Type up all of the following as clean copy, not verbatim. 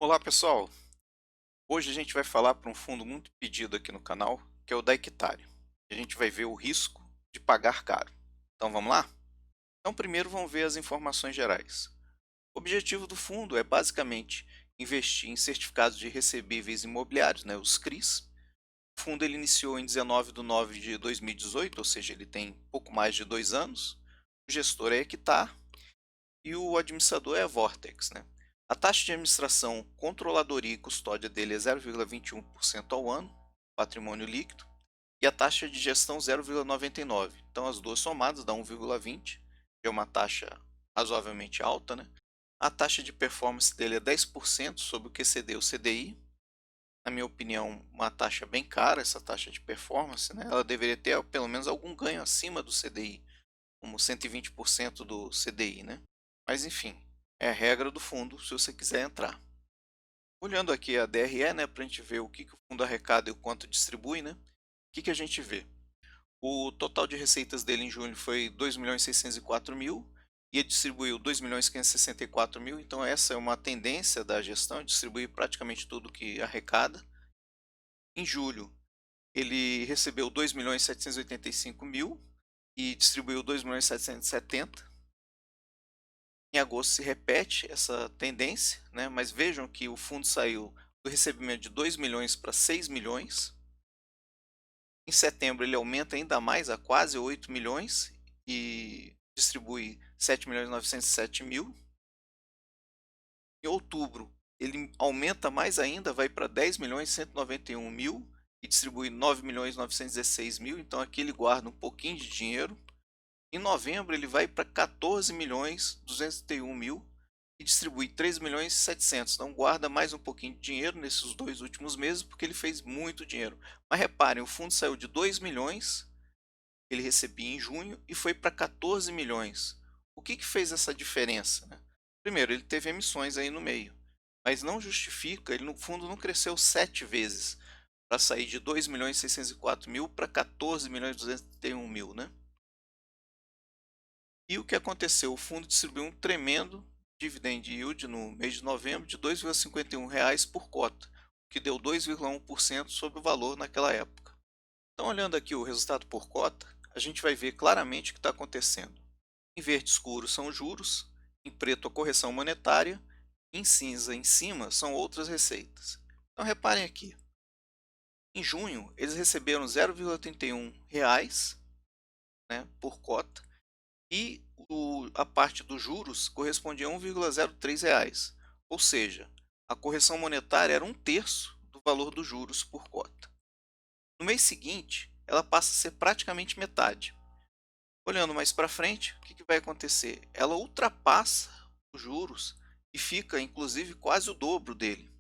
Olá pessoal, hoje a gente vai falar para um fundo muito pedido aqui no canal, que é o da Equitário. A gente vai ver o risco de pagar caro. Então vamos lá? Então primeiro vamos ver as informações gerais. O objetivo do fundo é basicamente investir em certificados de recebíveis imobiliários, os CRIs. O fundo ele iniciou em 19 de nove de 2018, ou seja, ele tem pouco mais de 2 anos. O gestor é Equitar e o administrador é a Vortex. A taxa de administração, controladoria e custódia dele é 0,21% ao ano, patrimônio líquido, e a taxa de gestão 0,99%. Então as duas somadas dá 1,20%, que é uma taxa razoavelmente alta. A taxa de performance dele é 10% sobre o QCD e o CDI. Na minha opinião, uma taxa bem cara essa taxa de performance. Ela deveria ter pelo menos algum ganho acima do CDI, como 120% do CDI. Mas enfim, é a regra do fundo se você quiser entrar. Olhando aqui a DRE, para a gente ver o que o fundo arrecada e o quanto distribui, o que a gente vê? O total de receitas dele em junho foi 2.604.000 e ele distribuiu 2.564.000, então essa é uma tendência da gestão, distribuir praticamente tudo que arrecada. Em julho, ele recebeu 2.785.000 e distribuiu 2.770. Em agosto se repete essa tendência, mas vejam que o fundo saiu do recebimento de 2 milhões para 6 milhões. Em setembro ele aumenta ainda mais a quase 8 milhões e distribui 7.907.000. Em outubro ele aumenta mais ainda, vai para 10.191.000 e distribui 9.916.000, então aqui ele guarda um pouquinho de dinheiro. Em novembro ele vai para 14.201.000 e distribui 3.700.000. Então guarda mais um pouquinho de dinheiro nesses 2 últimos meses, porque ele fez muito dinheiro. Mas reparem, o fundo saiu de 2 milhões, ele recebia em junho, e foi para 14 milhões. O que fez essa diferença? Primeiro, ele teve emissões aí no meio, mas não justifica, ele no fundo não cresceu 7 vezes para sair de 2.604.000 para 14.231.000, E o que aconteceu? O fundo distribuiu um tremendo dividend yield no mês de novembro de R$ 2,51 por cota, o que deu 2,1% sobre o valor naquela época. Então, olhando aqui o resultado por cota, a gente vai ver claramente o que está acontecendo. Em verde escuro são os juros, em preto a correção monetária, em cinza em cima são outras receitas. Então reparem aqui, em junho eles receberam R$ 0,31 por cota, e a parte dos juros correspondia a R$ 1,03, ou seja, a correção monetária era 1/3 do valor dos juros por cota. No mês seguinte, ela passa a ser praticamente metade. Olhando mais para frente, o que vai acontecer? Ela ultrapassa os juros e fica, inclusive, quase o dobro dele.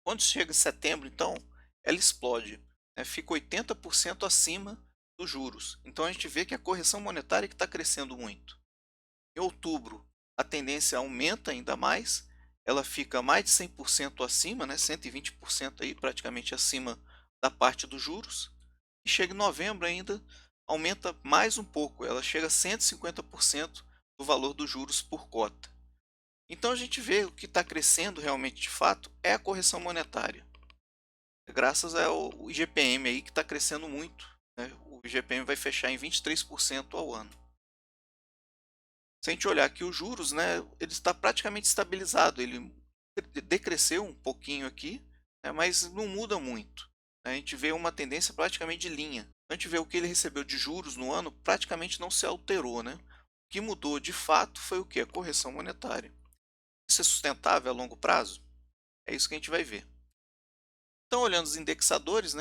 Quando chega em setembro, então, ela explode, fica 80% acima dos juros. Então a gente vê que a correção monetária que está crescendo muito. Em outubro, a tendência aumenta ainda mais, ela fica mais de 100% acima, 120% aí, praticamente acima da parte dos juros. E chega em novembro ainda, aumenta mais um pouco, ela chega a 150% do valor dos juros por cota. Então a gente vê o que está crescendo realmente de fato é a correção monetária, graças ao IGPM aí que está crescendo muito. O IGPM vai fechar em 23% ao ano. Se a gente olhar aqui os juros, ele está praticamente estabilizado, ele decresceu um pouquinho aqui, mas não muda muito. A gente vê uma tendência praticamente de linha. A gente vê o que ele recebeu de juros no ano praticamente não se alterou. O que mudou de fato foi o que? A correção monetária. Isso é sustentável a longo prazo? É isso que a gente vai ver. Então, olhando os indexadores,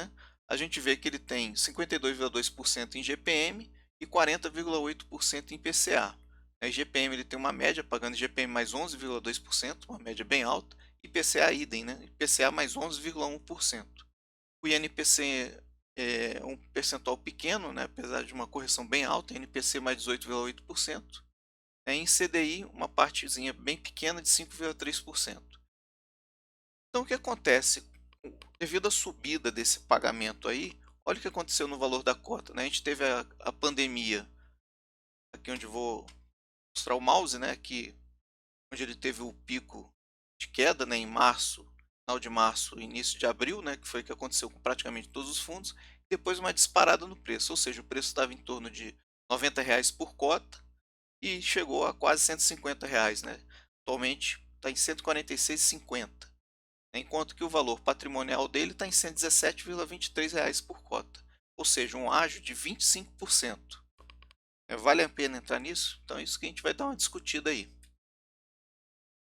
a gente vê que ele tem 52,2% em GPM e 40,8% em PCA. A IGPM ele tem uma média, pagando IGPM mais 11,2%, uma média bem alta, e PCA idem, IPCA mais 11,1%. O INPC é um percentual pequeno, apesar de uma correção bem alta, NPC mais 18,8%. Em CDI, uma partezinha bem pequena de 5,3%. Então, o que acontece? Devido à subida desse pagamento aí, olha o que aconteceu no valor da cota. A gente teve a pandemia, aqui onde vou mostrar o mouse, aqui onde ele teve o pico de queda, né, em março, final de março, início de abril, né, que foi o que aconteceu com praticamente todos os fundos, depois uma disparada no preço, ou seja, o preço estava em torno de R$ 90 por cota e chegou a quase R$ 150, né? Atualmente está em 146,50, enquanto que o valor patrimonial dele está em R$ 117,23 por cota, ou seja, um ágio de 25%. Vale a pena entrar nisso? Então é isso que a gente vai dar uma discutida aí.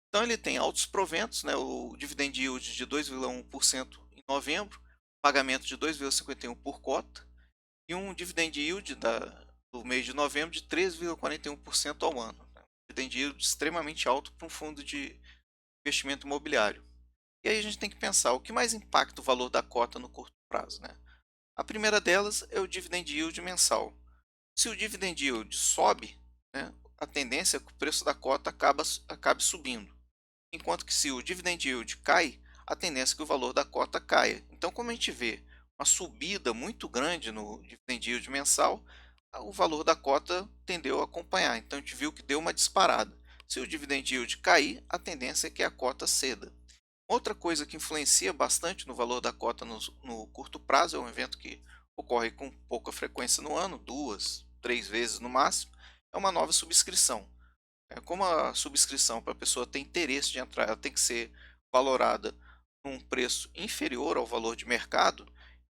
Então ele tem altos proventos, né, o dividend yield de 2,1% em novembro, pagamento de 2,51 por cota e um dividend yield do mês de novembro de 3,41% ao ano, né? Dividend yield extremamente alto para um fundo de investimento imobiliário. E aí a gente tem que pensar o que mais impacta o valor da cota no curto prazo, né? A primeira delas é o dividend yield mensal. Se o dividend yield sobe, né, a tendência é que o preço da cota acabe subindo. Enquanto que se o dividend yield cai, a tendência é que o valor da cota caia. Então, como a gente vê uma subida muito grande no dividend yield mensal, o valor da cota tendeu a acompanhar. Então, a gente viu que deu uma disparada. Se o dividend yield cair, a tendência é que a cota ceda. Outra coisa que influencia bastante no valor da cota no curto prazo, é um evento que ocorre com pouca frequência no ano, 2, 3 vezes no máximo, é uma nova subscrição. Como a subscrição para a pessoa ter interesse de entrar, ela tem que ser valorada num preço inferior ao valor de mercado,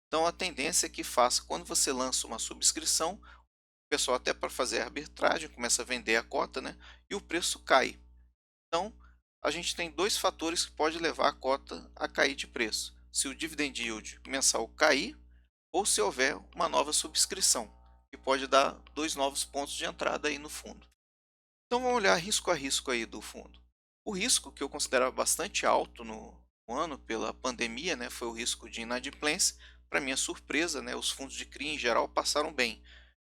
então a tendência é que faça, quando você lança uma subscrição, o pessoal até para fazer a arbitragem começa a vender a cota, né, e o preço cai. Então, a gente tem dois fatores que pode levar a cota a cair de preço: se o dividend yield mensal cair ou se houver uma nova subscrição, que pode dar dois novos pontos de entrada aí no fundo. Então vamos olhar risco a risco aí do fundo. O risco que eu considerava bastante alto no ano pela pandemia, né, foi o risco de inadimplência. Para minha surpresa, né, os fundos de CRI em geral passaram bem.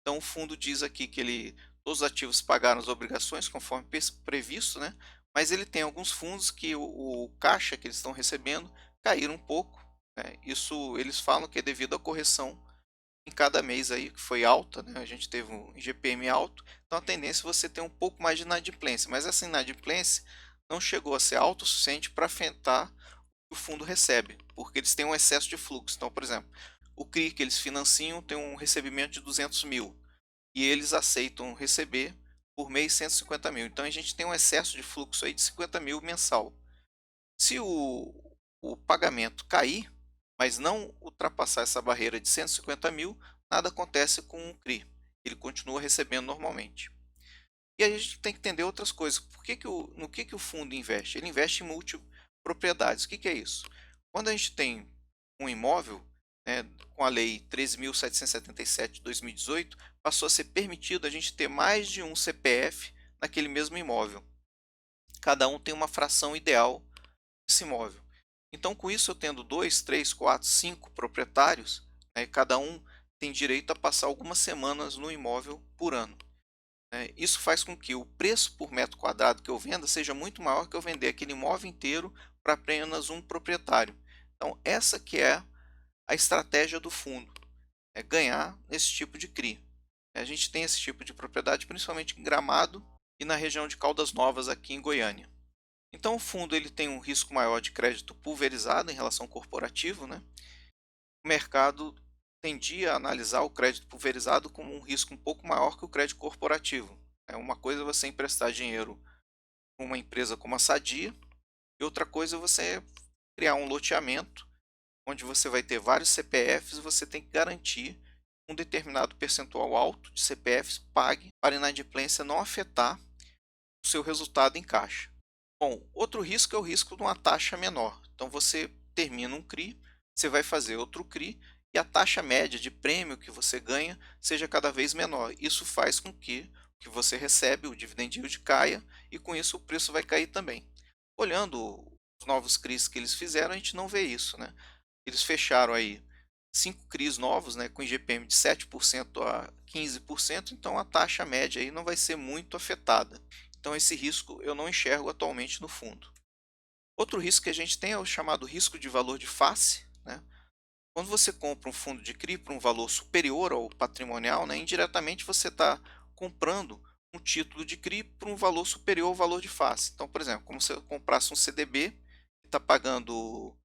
Então o fundo diz aqui que todos os ativos pagaram as obrigações conforme previsto, né, mas ele tem alguns fundos que o caixa que eles estão recebendo caíram um pouco, né. Isso eles falam que é devido à correção em cada mês aí que foi alta, né, a gente teve um IGPM alto, então a tendência é você ter um pouco mais de inadimplência, mas essa inadimplência não chegou a ser alta o suficiente para afetar o que o fundo recebe, porque eles têm um excesso de fluxo. Então, por exemplo, o CRI que eles financiam tem um recebimento de 200 mil e eles aceitam receber por mês 150 mil. Então a gente tem um excesso de fluxo aí de 50 mil mensal. Se o pagamento cair, mas não ultrapassar essa barreira de 150 mil, nada acontece com o CRI. Ele continua recebendo normalmente. E aí a gente tem que entender outras coisas. No que o fundo investe? Ele investe em multipropriedades. O que é isso? Quando a gente tem um imóvel, né, com a Lei 13.777 de 2018, passou a ser permitido a gente ter mais de um CPF naquele mesmo imóvel. Cada um tem uma fração ideal desse imóvel. Então, com isso, eu tendo 2, 3, 4, 5 proprietários, né, cada um tem direito a passar algumas semanas no imóvel por ano, né. Isso faz com que o preço por metro quadrado que eu venda seja muito maior que eu vender aquele imóvel inteiro para apenas um proprietário. Então, essa que é a estratégia do fundo, é ganhar nesse tipo de CRI. A gente tem esse tipo de propriedade principalmente em Gramado e na região de Caldas Novas, aqui em Goiânia. Então, o fundo ele tem um risco maior de crédito pulverizado em relação ao corporativo, né? O mercado tendia a analisar o crédito pulverizado como um risco um pouco maior que o crédito corporativo. É uma coisa você emprestar dinheiro para uma empresa como a Sadia, e outra coisa é você criar um loteamento onde você vai ter vários CPFs e você tem que garantir um determinado percentual alto de CPFs pague para a inadimplência não afetar o seu resultado em caixa. Bom, outro risco é o risco de uma taxa menor. Então você termina um CRI, você vai fazer outro CRI e a taxa média de prêmio que você ganha seja cada vez menor. Isso faz com que o que você recebe, o dividend yield, caia e com isso o preço vai cair também. Olhando os novos CRIs que eles fizeram, a gente não vê isso, né? Eles fecharam aí 5 CRIs novos, né, com IGPM de 7% a 15%, então a taxa média aí não vai ser muito afetada. Então esse risco eu não enxergo atualmente no fundo. Outro risco que a gente tem é o chamado risco de valor de face, né? Quando você compra um fundo de CRI por um valor superior ao patrimonial, né, indiretamente você está comprando um título de CRI por um valor superior ao valor de face. Então, por exemplo, como se eu comprasse um CDB, que está pagando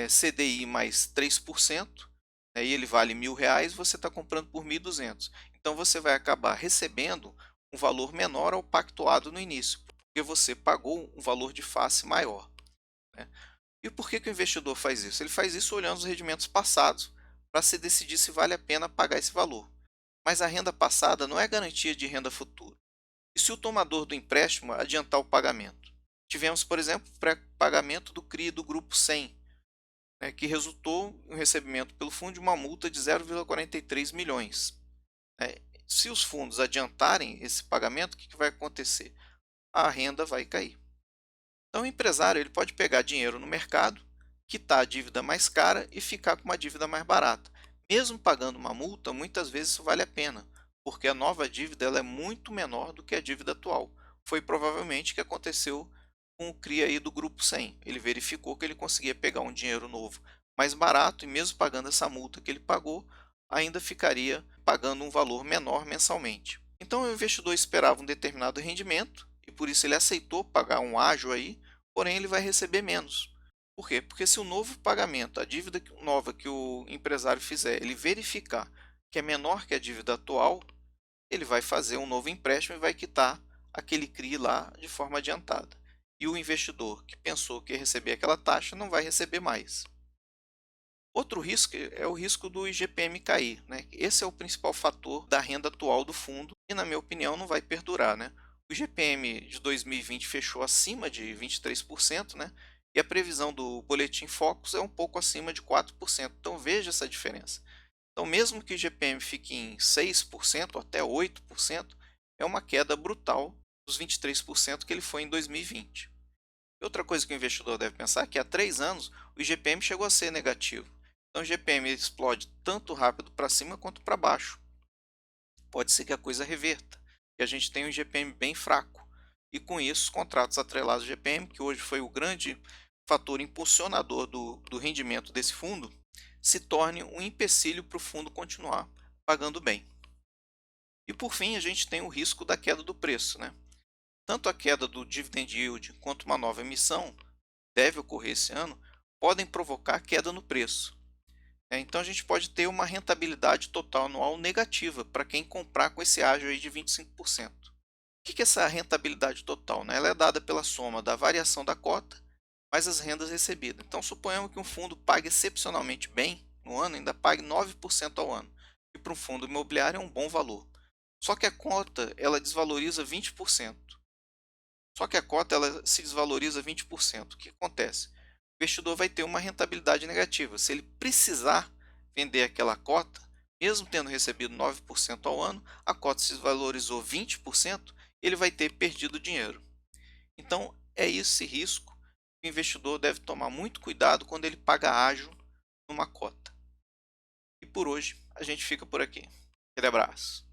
CDI mais 3%, né, e ele vale R$ 1.000, você está comprando por 1.200. Então, você vai acabar recebendo um valor menor ao pactuado no início, porque você pagou um valor de face maior, né? E por que o investidor faz isso? Ele faz isso olhando os rendimentos passados, para se decidir se vale a pena pagar esse valor. Mas a renda passada não é garantia de renda futura. E se o tomador do empréstimo adiantar o pagamento? Tivemos, por exemplo, o pré-pagamento do CRI do Grupo 100, né, que resultou em um recebimento pelo fundo de uma multa de 0,43 milhões. Né? Se os fundos adiantarem esse pagamento, o que vai acontecer? A renda vai cair. Então, o empresário ele pode pegar dinheiro no mercado, quitar a dívida mais cara e ficar com uma dívida mais barata. Mesmo pagando uma multa, muitas vezes isso vale a pena, porque a nova dívida ela é muito menor do que a dívida atual. Foi provavelmente o que aconteceu com o CRI aí do Grupo 100. Ele verificou que ele conseguia pegar um dinheiro novo mais barato e mesmo pagando essa multa que ele pagou, ainda ficaria pagando um valor menor mensalmente. Então o investidor esperava um determinado rendimento e por isso ele aceitou pagar um ágio aí, porém ele vai receber menos. Por quê? Porque se o novo pagamento, a dívida nova que o empresário fizer, ele verificar que é menor que a dívida atual, ele vai fazer um novo empréstimo e vai quitar aquele CRI lá de forma adiantada. E o investidor que pensou que ia receber aquela taxa não vai receber mais. Outro risco é o risco do IGPM cair, né? Esse é o principal fator da renda atual do fundo e, na minha opinião, não vai perdurar, né? O IGPM de 2020 fechou acima de 23%, né? E a previsão do Boletim Focus é um pouco acima de 4%. Então veja essa diferença. Então, mesmo que o IGPM fique em 6% até 8%, é uma queda brutal dos 23% que ele foi em 2020. E outra coisa que o investidor deve pensar é que há 3 anos o IGPM chegou a ser negativo. Então o IGPM explode tanto rápido para cima quanto para baixo. Pode ser que a coisa reverta e a gente tenha um IGPM bem fraco. E com isso, os contratos atrelados ao IGPM, que hoje foi o grande fator impulsionador do rendimento desse fundo, se torne um empecilho para o fundo continuar pagando bem. E por fim, a gente tem o risco da queda do preço, né? Tanto a queda do dividend yield quanto uma nova emissão deve ocorrer esse ano, podem provocar queda no preço. Então a gente pode ter uma rentabilidade total anual negativa para quem comprar com esse ágio aí de 25%. O que é essa rentabilidade total? Ela é dada pela soma da variação da cota mais as rendas recebidas. Então suponhamos que um fundo pague excepcionalmente bem no ano, ainda pague 9% ao ano, e para um fundo imobiliário é um bom valor. Só que a cota ela desvaloriza 20%. Só que a cota ela se desvaloriza 20%. O que acontece? O investidor vai ter uma rentabilidade negativa. Se ele precisar vender aquela cota, mesmo tendo recebido 9% ao ano, a cota se desvalorizou 20%, ele vai ter perdido dinheiro. Então, é esse risco que o investidor deve tomar muito cuidado quando ele paga ágio numa cota. E por hoje, a gente fica por aqui. Aquele abraço.